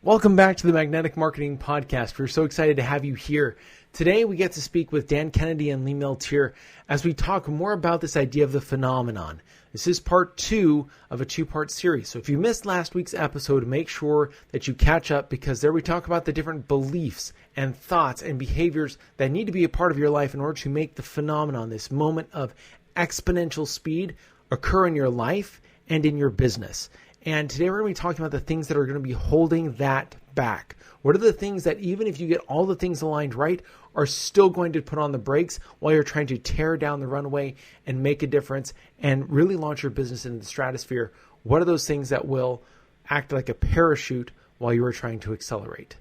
Welcome back to the Magnetic Marketing Podcast. We're so excited to have you here. Today, we get to speak with Dan Kennedy and Lee Milteer as we talk more about this idea of the phenomenon. This is part 2 of a 2-part series. So if you missed last week's episode, make sure that you catch up, because there we talk about the different beliefs and thoughts and behaviors that need to be a part of your life in order to make the phenomenon, this moment of exponential speed, occur in your life and in your business. And today we're going to be talking about the things that are going to be holding that back. What are the things that, even if you get all the things aligned right, are still going to put on the brakes while you're trying to tear down the runway and make a difference and really launch your business into the stratosphere? What are those things that will act like a parachute while you are trying to accelerate?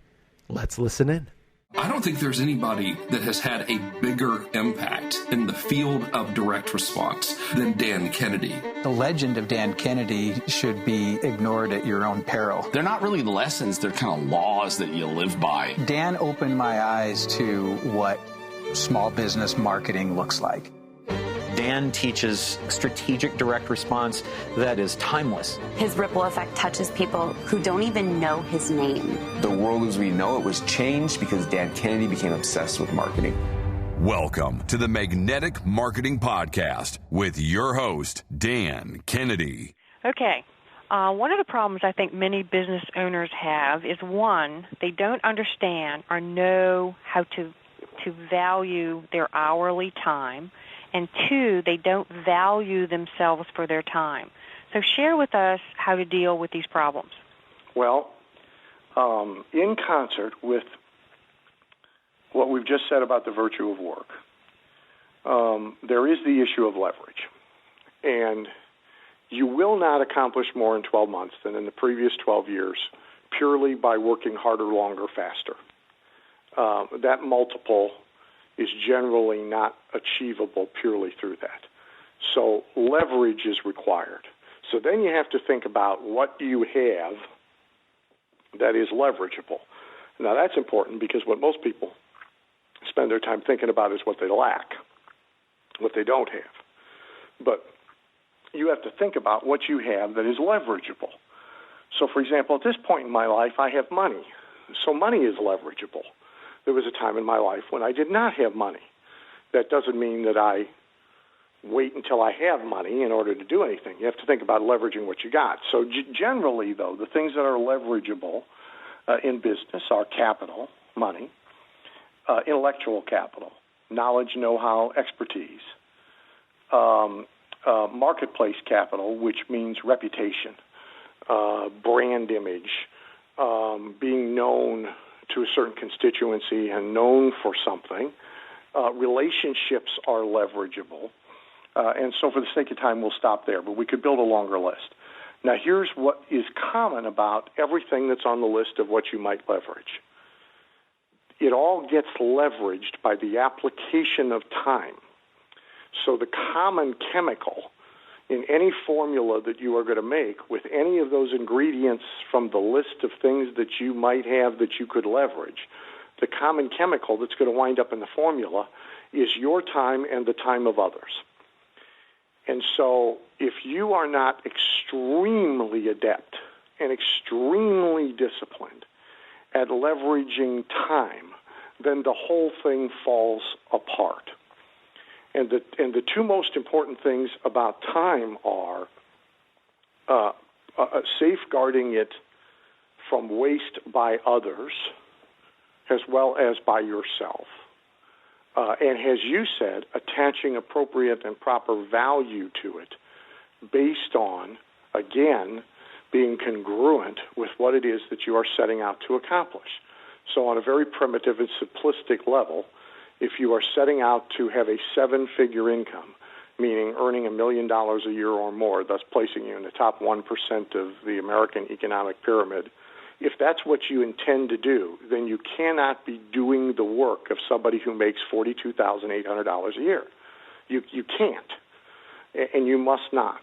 Let's listen in. I don't think there's anybody that has had a bigger impact in the field of direct response than Dan Kennedy. The legend of Dan Kennedy should be ignored at your own peril. They're not really lessons, they're kind of laws that you live by. Dan opened my eyes to what small business marketing looks like. Dan teaches strategic direct response that is timeless. His ripple effect touches people who don't even know his name. The world as we know it was changed because Dan Kennedy became obsessed with marketing. Welcome to the Magnetic Marketing Podcast with your host, Dan Kennedy. Okay. One of the problems I think many business owners have is, one, they don't understand or know how to value their hourly time. And 2, they don't value themselves for their time. So share with us how to deal with these problems. Well, in concert with what we've just said about the virtue of work, there is the issue of leverage. And you will not accomplish more in 12 months than in the previous 12 years purely by working harder, longer, faster. That multiple is generally not achievable purely through that. So leverage is required. So then you have to think about what you have that is leverageable. Now that's important, because what most people spend their time thinking about is what they lack, what they don't have. But you have to think about what you have that is leverageable. So for example, at this point in my life, I have money. So money is leverageable. There was a time in my life when I did not have money. That doesn't mean that I wait until I have money in order to do anything. You have to think about leveraging what you got. So generally, though, the things that are leverageable in business are capital, money, intellectual capital, knowledge, know-how, expertise, marketplace capital, which means reputation, brand image, being known to a certain constituency and known for something. Relationships are leverageable. And so for the sake of time, we'll stop there, but we could build a longer list. Now, here's what is common about everything that's on the list of what you might leverage. It all gets leveraged by the application of time. So the common chemical in any formula that you are going to make with any of those ingredients from the list of things that you might have that you could leverage, the common chemical that's going to wind up in the formula is your time and the time of others. And so if you are not extremely adept and extremely disciplined at leveraging time, then the whole thing falls apart. And the two most important things about time are safeguarding it from waste by others as well as by yourself. And as you said, attaching appropriate and proper value to it based on, again, being congruent with what it is that you are setting out to accomplish. So on a very primitive and simplistic level, if you are setting out to have a 7-figure income, meaning earning $1 million a year or more, thus placing you in the top 1% of the American economic pyramid, if that's what you intend to do, then you cannot be doing the work of somebody who makes $42,800 a year. You can't, and you must not.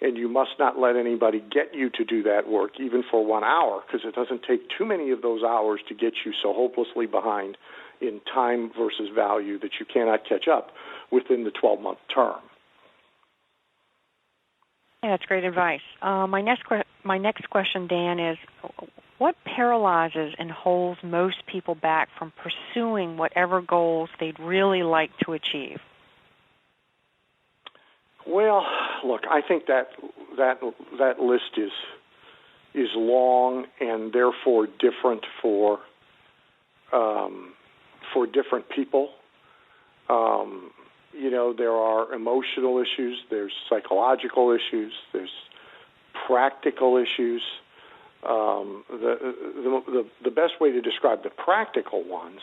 And you must not let anybody get you to do that work, even for 1 hour, because it doesn't take too many of those hours to get you so hopelessly behind in time versus value that you cannot catch up within the 12-month term. Yeah, that's great advice. My next question, Dan, is what paralyzes and holds most people back from pursuing whatever goals they'd really like to achieve? Well, look, I think that list is long and therefore different for different people. There are emotional issues, there's psychological issues, there's practical issues. The best way to describe the practical ones,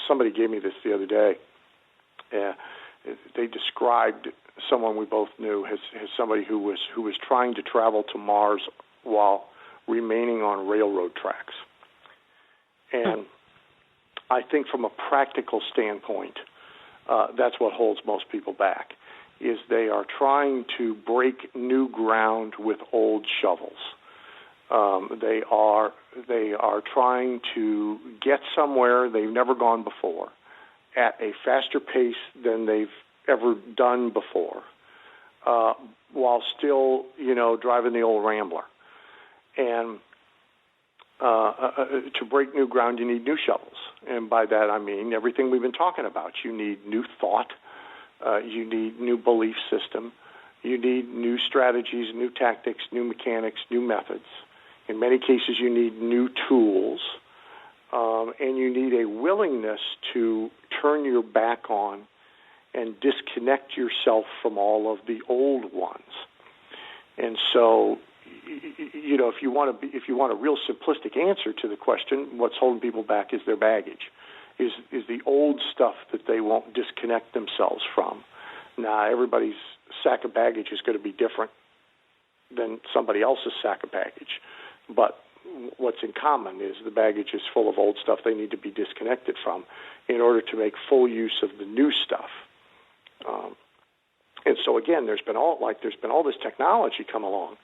somebody gave me this the other day. They described someone we both knew as somebody who was trying to travel to Mars while remaining on railroad tracks. And I think from a practical standpoint, that's what holds most people back, is they are trying to break new ground with old shovels. They are trying to get somewhere they've never gone before at a faster pace than they've ever done before, while still, driving the old Rambler. And to break new ground, you need new shovels. And by that, I mean everything we've been talking about. You need new thought. You need new belief system. You need new strategies, new tactics, new mechanics, new methods. In many cases, you need new tools. And you need a willingness to turn your back on and disconnect yourself from all of the old ones. And so, if you want a real simplistic answer to the question, what's holding people back is their baggage, is the old stuff that they won't disconnect themselves from. Now, everybody's sack of baggage is going to be different than somebody else's sack of baggage, but what's in common is the baggage is full of old stuff they need to be disconnected from in order to make full use of the new stuff. And so again, there's been all this technology come along.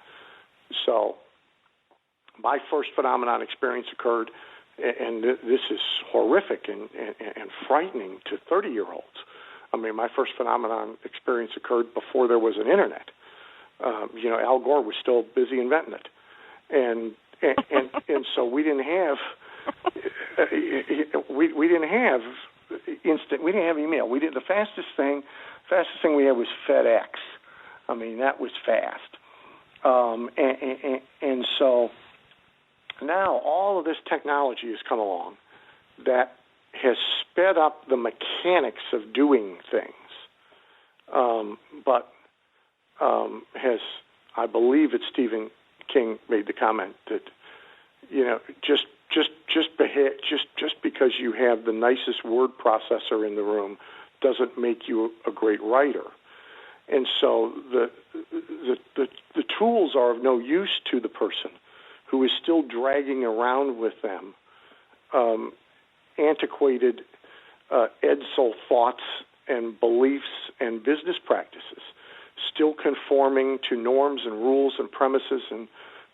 So my first phenomenon experience occurred, and this is horrific and frightening to 30-year-olds. I mean, my first phenomenon experience occurred before there was an internet. Al Gore was still busy inventing it, and so we didn't have instant. We didn't have email. The fastest thing we had was FedEx. I mean, that was fast. And so now all of this technology has come along that has sped up the mechanics of doing things, but I believe it's Stephen King made the comment that just because you have the nicest word processor in the room doesn't make you a great writer. And so the tools are of no use to the person who is still dragging around with them antiquated Edsel thoughts and beliefs and business practices, still conforming to norms and rules and premises and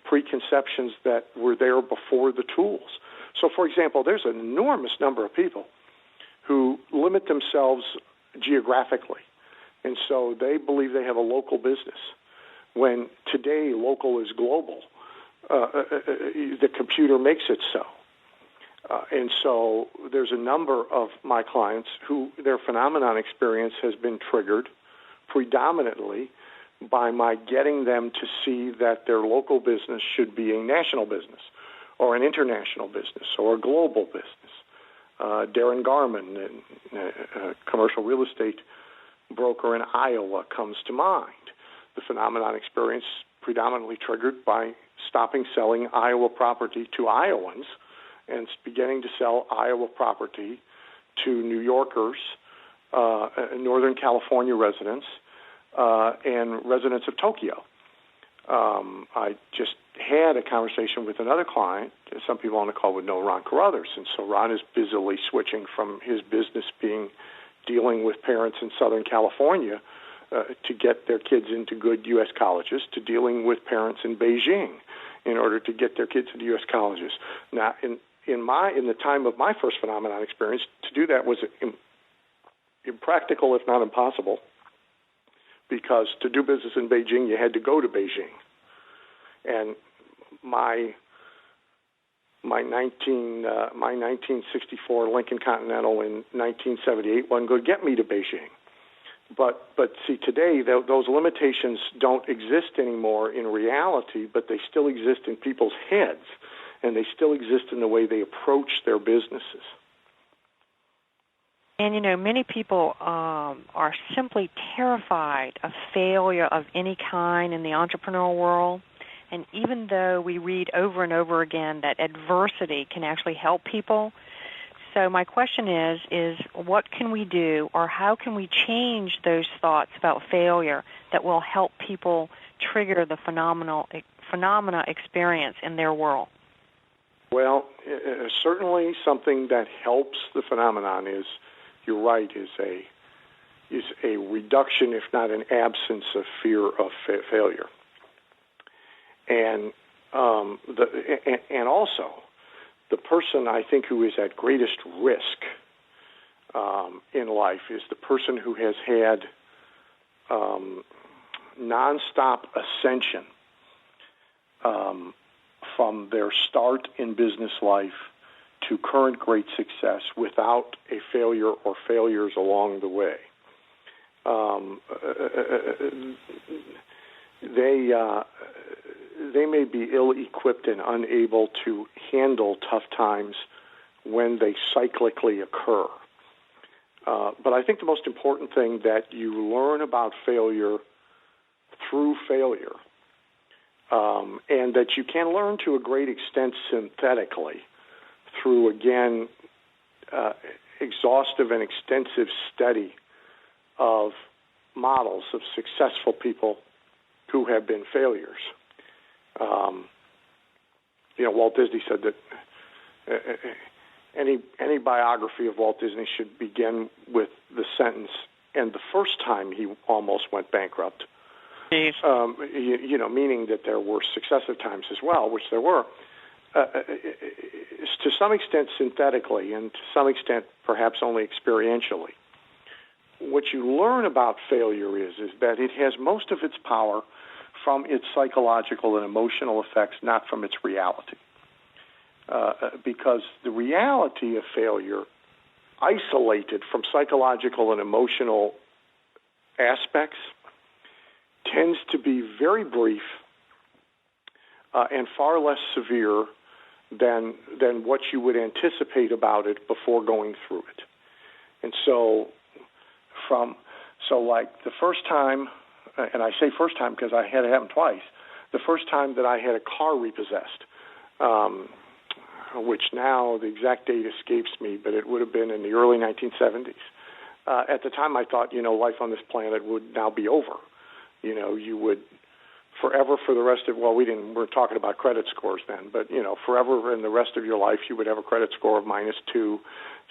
preconceptions that were there before the tools. So, for example, there's an enormous number of people who limit themselves geographically. And so they believe they have a local business, when today local is global. The computer makes it so. And so there's a number of my clients who their phenomenon experience has been triggered predominantly by my getting them to see that their local business should be a national business or an international business or a global business. Darren Garman, a commercial real estate broker in Iowa, comes to mind. The phenomenon experience predominantly triggered by stopping selling Iowa property to Iowans and beginning to sell Iowa property to New Yorkers, Northern California residents, and residents of Tokyo. I just had a conversation with another client. Some people on the call would know Ron Carruthers, and so Ron is busily switching from his business dealing with parents in Southern California to get their kids into good U.S. colleges to dealing with parents in Beijing in order to get their kids into U.S. colleges. Now, in the time of my first phenomenon experience, to do that was impractical, if not impossible, because to do business in Beijing, you had to go to Beijing. And my my 1964 Lincoln Continental in 1978 wasn't going to get me to Beijing. But see, today those limitations don't exist anymore in reality, but they still exist in people's heads, and they still exist in the way they approach their businesses. And, many people are simply terrified of failure of any kind in the entrepreneurial world. And even though we read over and over again that adversity can actually help people, so my question is what can we do, or how can we change those thoughts about failure that will help people trigger the phenomena experience in their world? Well, certainly something that helps the phenomenon is, you're right, is a reduction, if not an absence, of fear of failure. And and also, the person I think who is at greatest risk in life is the person who has had nonstop ascension from their start in business life to current great success without a failure or failures along the way. They may be ill-equipped and unable to handle tough times when they cyclically occur. But I think the most important thing that you learn about failure through failure, and that you can learn to a great extent synthetically through, again, exhaustive and extensive study of models of successful people who have been failures. Walt Disney said that any biography of Walt Disney should begin with the sentence, "And the first time he almost went bankrupt." Meaning that there were successive times as well, which there were, to some extent synthetically and to some extent perhaps only experientially. What you learn about failure is that it has most of its power from its psychological and emotional effects, not from its reality. Because the reality of failure, isolated from psychological and emotional aspects, tends to be very brief and far less severe than what you would anticipate about it before going through it. And so like the first time, and I say first time because I had it happen twice, the first time that I had a car repossessed, which now the exact date escapes me, but it would have been in the early 1970s. At the time I thought, life on this planet would now be over. You would forever for the rest of, we weren't talking about credit scores then, but, forever in the rest of your life, you would have a credit score of -2.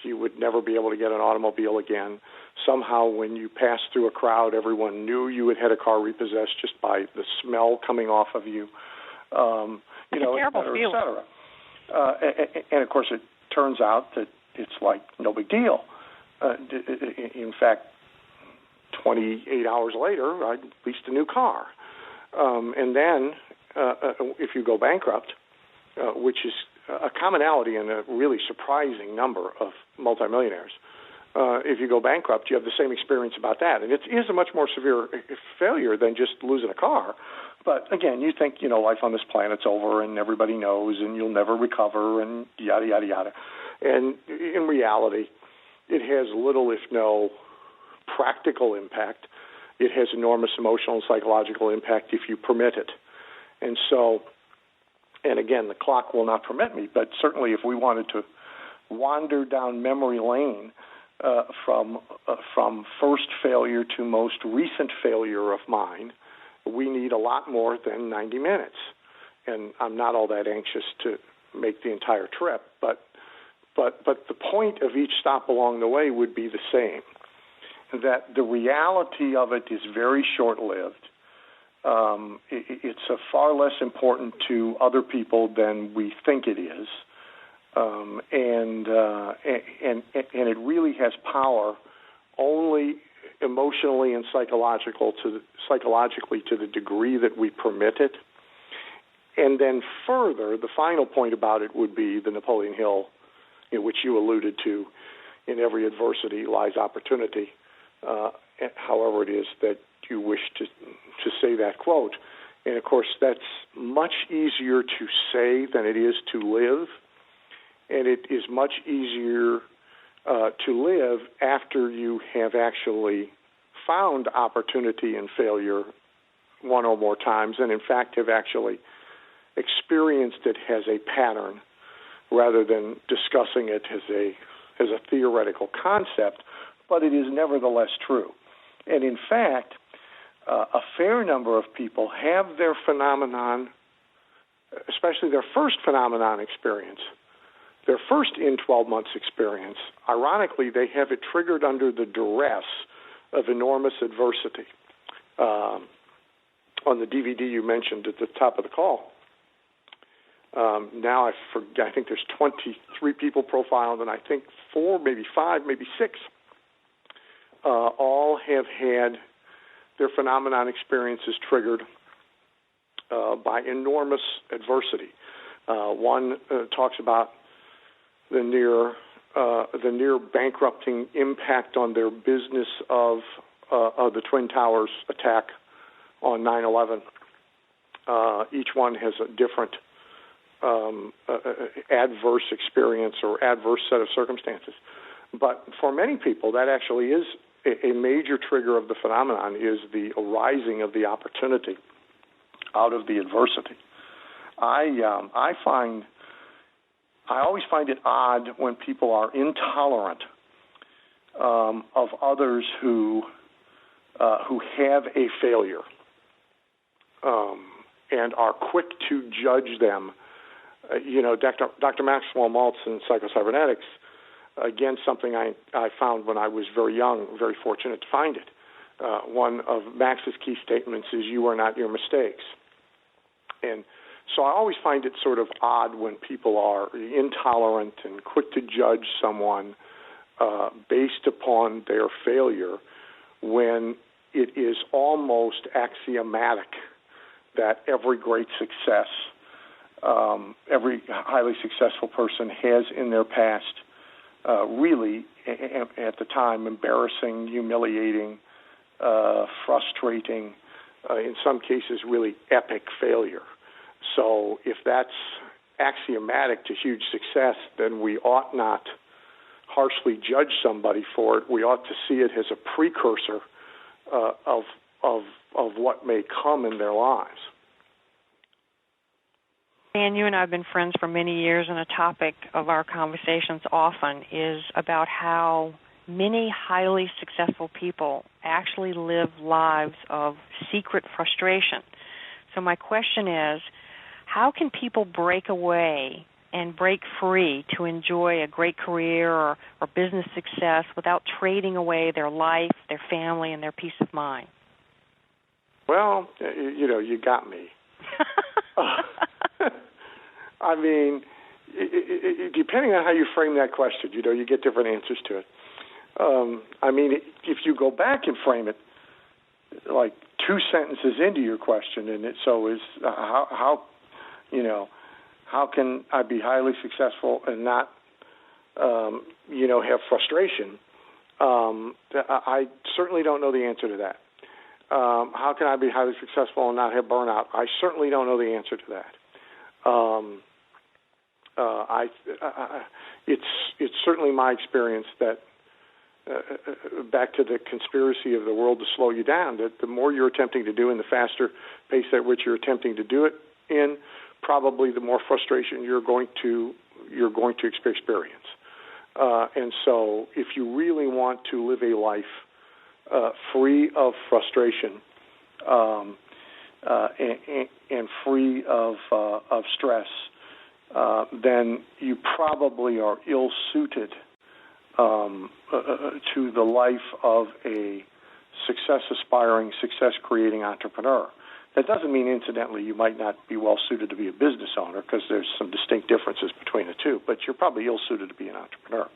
You would never be able to get an automobile again. Somehow when you passed through a crowd, everyone knew you had had a car repossessed just by the smell coming off of you, et cetera. And of course, it turns out that it's like no big deal. In fact, 28 hours later, I leased a new car. And then, if you go bankrupt, which is a commonality in a really surprising number of multimillionaires, if you go bankrupt, you have the same experience about that. And it is a much more severe failure than just losing a car. But again, you think, life on this planet's over and everybody knows and you'll never recover and yada, yada, yada. And in reality, it has little, if no, practical impact. It has enormous emotional and psychological impact if you permit it. And so, and again, the clock will not permit me, but certainly if we wanted to wander down memory lane from first failure to most recent failure of mine, we need a lot more than 90 minutes. And I'm not all that anxious to make the entire trip, but the point of each stop along the way would be the same, that the reality of it is very short-lived. It's far less important to other people than we think it is, and it really has power only emotionally and psychologically to the degree that we permit it. And then further, the final point about it would be the Napoleon Hill, which you alluded to, in every adversity lies opportunity, however it is that you wish to say that quote. And, of course, that's much easier to say than it is to live, and it is much easier to live after you have actually found opportunity and failure one or more times, and in fact have actually experienced it as a pattern rather than discussing it as a theoretical concept, but it is nevertheless true. And in fact, a fair number of people have their phenomenon, especially their first phenomenon experience, their first in 12 months experience, ironically, they have it triggered under the duress of enormous adversity. On the DVD you mentioned at the top of the call, now I think there's 23 people profiled, and I think 4, maybe 5, maybe 6, all have had their phenomenon experiences triggered by enormous adversity. One talks about the near bankrupting impact on their business of the Twin Towers attack on 9/11. Each one has a different adverse experience or adverse set of circumstances. But for many people, that actually is a major trigger of the phenomenon, is the arising of the opportunity out of the adversity. I always find it odd when people are intolerant of others who have a failure and are quick to judge them. Dr. Maxwell Maltz in Psychocybernetics, again, something I found when I was very young, very fortunate to find it. One of Max's key statements is, "You are not your mistakes." And so I always find it sort of odd when people are intolerant and quick to judge someone based upon their failure, when it is almost axiomatic that every great success, every highly successful person has in their past really, at the time, embarrassing, humiliating, frustrating, in some cases really epic failure. So if that's axiomatic to huge success, then we ought not harshly judge somebody for it. We ought to see it as a precursor of what may come in their lives. Dan, you and I have been friends for many years, and a topic of our conversations often is about how many highly successful people actually live lives of secret frustration. So my question is, how can people break away and break free to enjoy a great career or business success without trading away their life, their family, and their peace of mind? Well, you got me. I mean, depending on how you frame that question, you get different answers to it. I mean, if you go back and frame it like 2 sentences into your question, and it so is how can I be highly successful and not have frustration? I certainly don't know the answer to that. How can I be highly successful and not have burnout? I certainly don't know the answer to that. It's certainly my experience that back to the conspiracy of the world to slow you down, that the more you're attempting to do and the faster pace at which you're attempting to do it in, probably the more frustration you're going to experience. And so if you really want to live a life free of frustration and free of stress, then you probably are ill-suited to the life of a success-aspiring, success-creating entrepreneur. That doesn't mean, incidentally, you might not be well-suited to be a business owner, because there's some distinct differences between the two, but you're probably ill-suited to be an entrepreneur.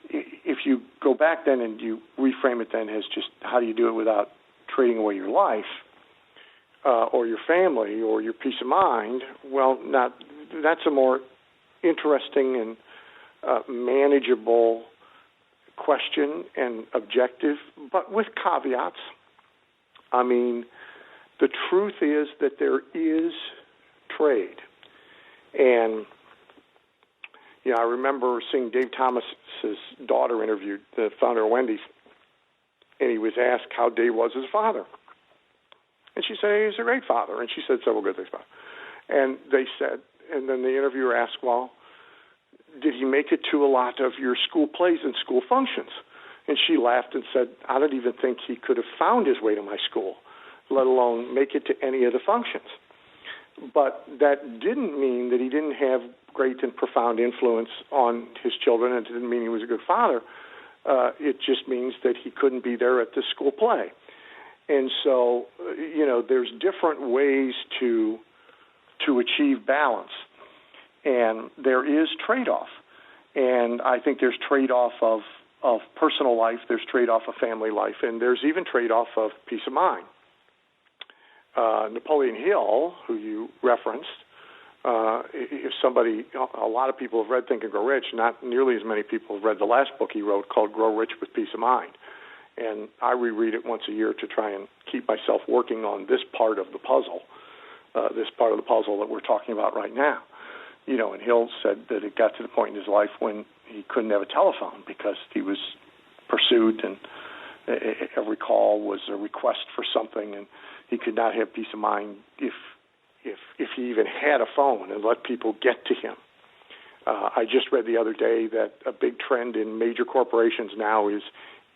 If you go back then and you reframe it then as just how do you do it without trading away your life, or your family or your peace of mind, well, that's a more interesting and manageable question and objective, but with caveats. I mean, the truth is that there is trade. And, I remember seeing Dave Thomas's daughter interviewed, the founder of Wendy's, and he was asked how Dave was as a father. And she said, he's a great father. And she said several good things about him. And they said, and then the interviewer asked, well, did he make it to a lot of your school plays and school functions? And she laughed and said, I don't even think he could have found his way to my school, let alone make it to any of the functions. But that didn't mean that he didn't have great and profound influence on his children. It didn't mean he was a good father. It just means that he couldn't be there at the school play. And so, there's different ways to achieve balance. And there is trade-off. And I think there's trade-off of personal life, there's trade-off of family life, and there's even trade-off of peace of mind. Napoleon Hill, who you referenced, if somebody, a lot of people have read Think and Grow Rich, not nearly as many people have read the last book he wrote called Grow Rich with Peace of Mind. And I reread it once a year to try and keep myself working on this part of the puzzle, that we're talking about right now. And Hill said that it got to the point in his life when he couldn't have a telephone because he was pursued and every call was a request for something, and he could not have peace of mind if he even had a phone and let people get to him. I just read the other day that a big trend in major corporations now is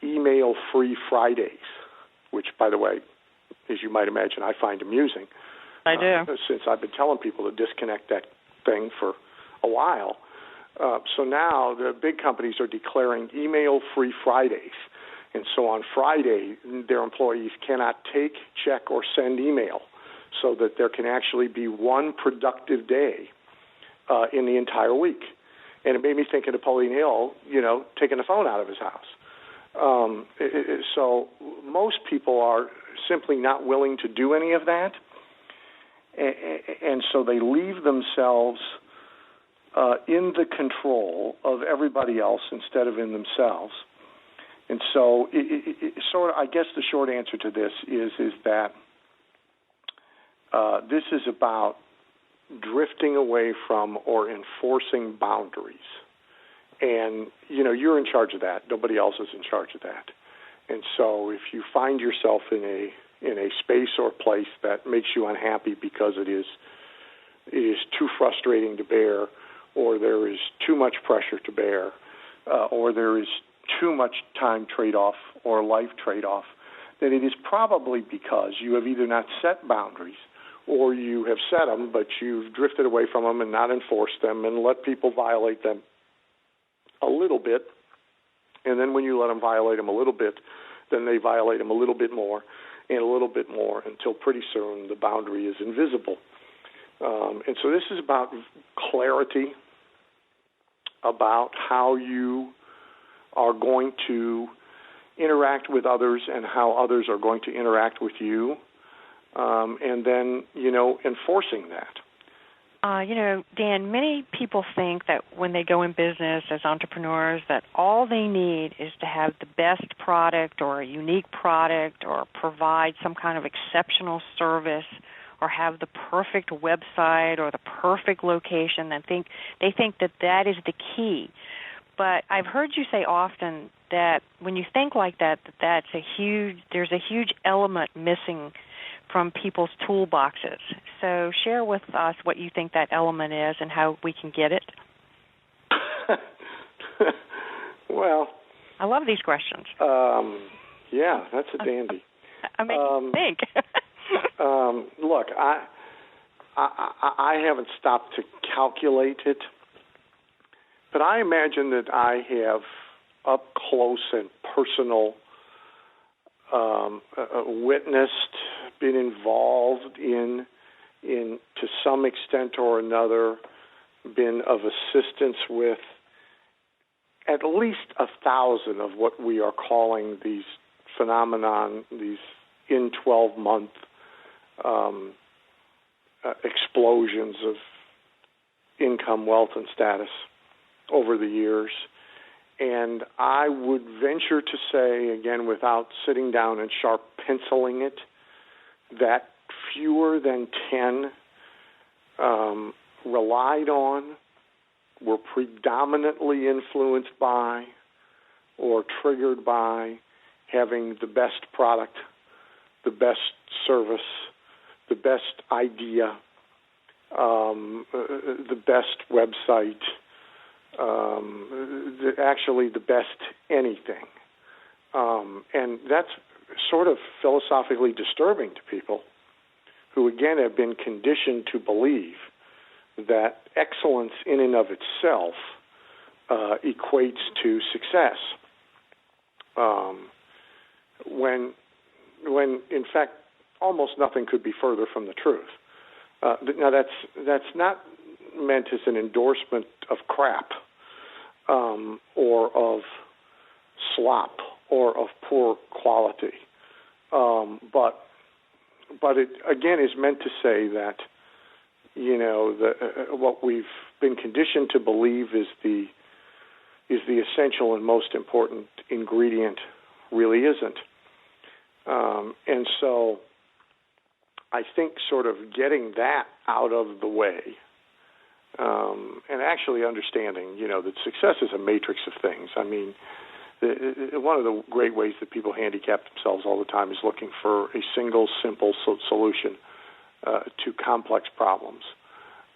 email-free Fridays, which, by the way, as you might imagine, I find amusing. I do. Since I've been telling people to disconnect that thing for a while. So now the big companies are declaring email-free Fridays. And so on Friday, their employees cannot take, check, or send email so that there can actually be one productive day in the entire week. And it made me think of Napoleon Hill, taking the phone out of his house. So most people are simply not willing to do any of that. And so they leave themselves in the control of everybody else instead of in themselves. And so, I guess the short answer to this is that this is about drifting away from or enforcing boundaries. And, you're in charge of that. Nobody else is in charge of that. And so if you find yourself in a space or place that makes you unhappy because it is too frustrating to bear, or there is too much pressure to bear, or there is too much time trade-off or life trade-off, then it is probably because you have either not set boundaries or you have set them, but you've drifted away from them and not enforced them and let people violate them a little bit. And then when you let them violate them a little bit, then they violate them a little bit more and a little bit more until pretty soon the boundary is invisible. And so this is about clarity about how you are going to interact with others and how others are going to interact with you, and then, enforcing that. Dan, many people think that when they go in business as entrepreneurs that all they need is to have the best product or a unique product or provide some kind of exceptional service or have the perfect website or the perfect location. They think that is the key. But I've heard you say often that when you think like that, there's a huge element missing from people's toolboxes. So share with us what you think that element is and how we can get it. Well, I love these questions. Yeah, that's a dandy. I make you think. Look, I haven't stopped to calculate it, but I imagine that I have up close and personal witnessed, been involved in to some extent or another, been of assistance with at least 1,000 of what we are calling these phenomenon, these in 12-month explosions of income, wealth, and status over the years. And I would venture to say, again, without sitting down and sharp penciling it, that fewer than 10 relied on, were predominantly influenced by, or triggered by having the best product, the best service, the best idea, the best website, actually the best anything. And that's sort of philosophically disturbing to people who, again, have been conditioned to believe that excellence in and of itself equates to success. When in fact almost nothing could be further from the truth. Now that's not meant as an endorsement of crap, or of slop, or of poor quality, but it again is meant to say that what we've been conditioned to believe is the essential and most important ingredient really isn't. And so I think sort of getting that out of the way, and actually understanding, that success is a matrix of things. I mean, one of the great ways that people handicap themselves all the time is looking for a single, simple solution to complex problems.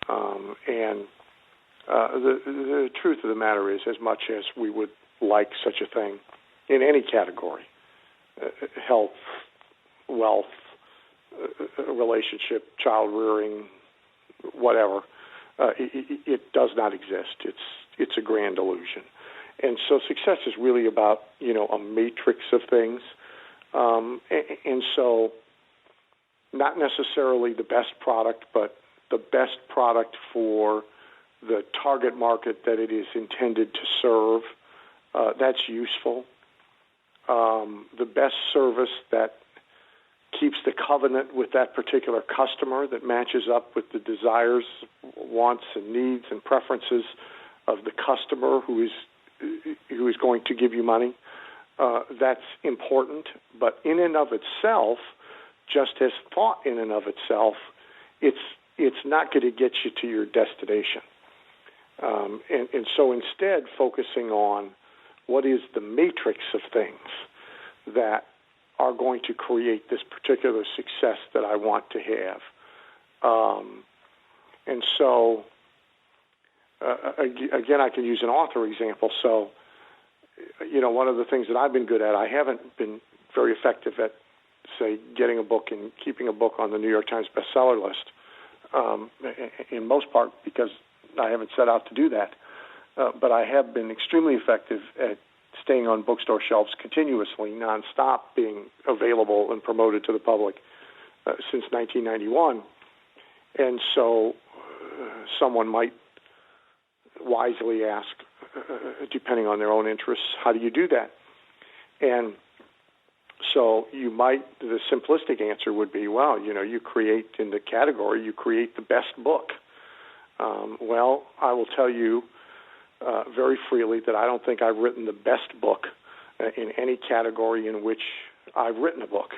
And the truth of the matter is, as much as we would like such a thing in any category, health, wealth, relationship, child rearing, whatever, it does not exist. It's a grand illusion. And so success is really about, a matrix of things. And so not necessarily the best product, but the best product for the target market that it is intended to serve. That's useful. The best service that keeps the covenant with that particular customer, that matches up with the desires, wants, and needs and preferences of the customer who is going to give you money. That's important, but in and of itself, just as thought in and of itself, it's not going to get you to your destination. And so instead, focusing on what is the matrix of things that are going to create this particular success that I want to have. And so, again, I can use an author example. So, one of the things that I've been good at, I haven't been very effective at, say, getting a book and keeping a book on the New York Times bestseller list, in most part because I haven't set out to do that. But I have been extremely effective at staying on bookstore shelves continuously, nonstop, being available and promoted to the public since 1991. And so someone might wisely ask, depending on their own interests, how do you do that? And so the simplistic answer would be, well, you create in the category, you create the best book. Well, I will tell you very freely that I don't think I've written the best book in any category in which I've written a book.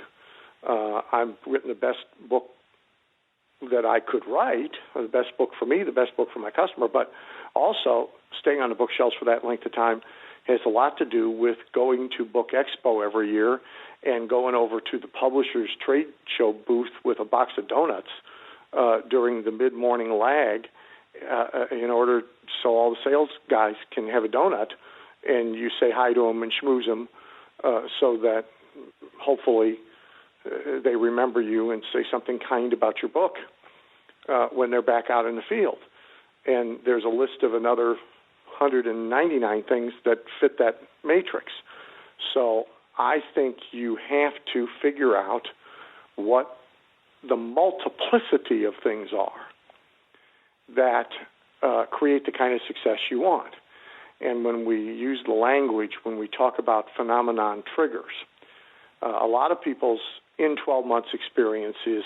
I've written the best book that I could write, the best book for me, the best book for my customer, but also staying on the bookshelves for that length of time has a lot to do with going to Book Expo every year and going over to the publisher's trade show booth with a box of donuts during the mid-morning lag in order so all the sales guys can have a donut, and you say hi to them and schmooze them so that hopefully they remember you and say something kind about your book when they're back out in the field. And there's a list of another 199 things that fit that matrix. So I think you have to figure out what the multiplicity of things are that create the kind of success you want. And when we use the language, when we talk about phenomenon triggers, a lot of people's in 12 months experience is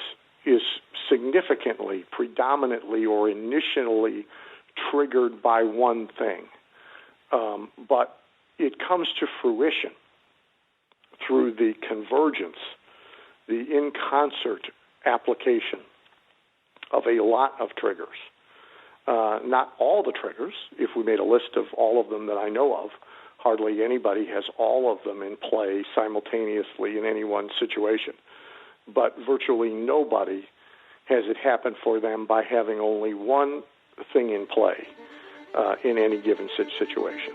is significantly, predominantly, or initially triggered by one thing. But it comes to fruition through the convergence, the in-concert application of a lot of triggers. Not all the triggers. If we made a list of all of them that I know of, hardly anybody has all of them in play simultaneously in any one situation. But virtually nobody has it happen for them by having only one thing in play in any given situation.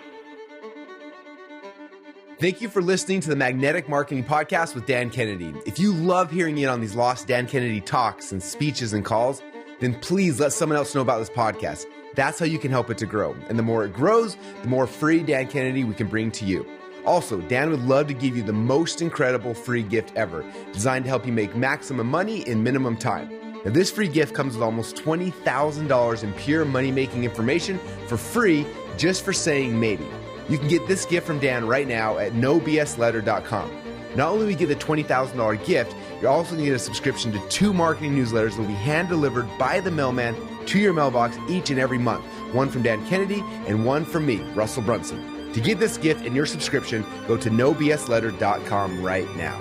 Thank you for listening to the Magnetic Marketing Podcast with Dan Kennedy. If you love hearing in on these lost Dan Kennedy talks and speeches and calls, then please let someone else know about this podcast. That's how you can help it to grow. And the more it grows, the more free Dan Kennedy we can bring to you. Also, Dan would love to give you the most incredible free gift ever, designed to help you make maximum money in minimum time. Now, this free gift comes with almost $20,000 in pure money-making information for free just for saying maybe. You can get this gift from Dan right now at nobsletter.com. Not only will you get the $20,000 gift, you're also going to get a subscription to 2 marketing newsletters that will be hand-delivered by the mailman to your mailbox each and every month. One from Dan Kennedy and one from me, Russell Brunson. To get this gift and your subscription, go to nobsletter.com right now.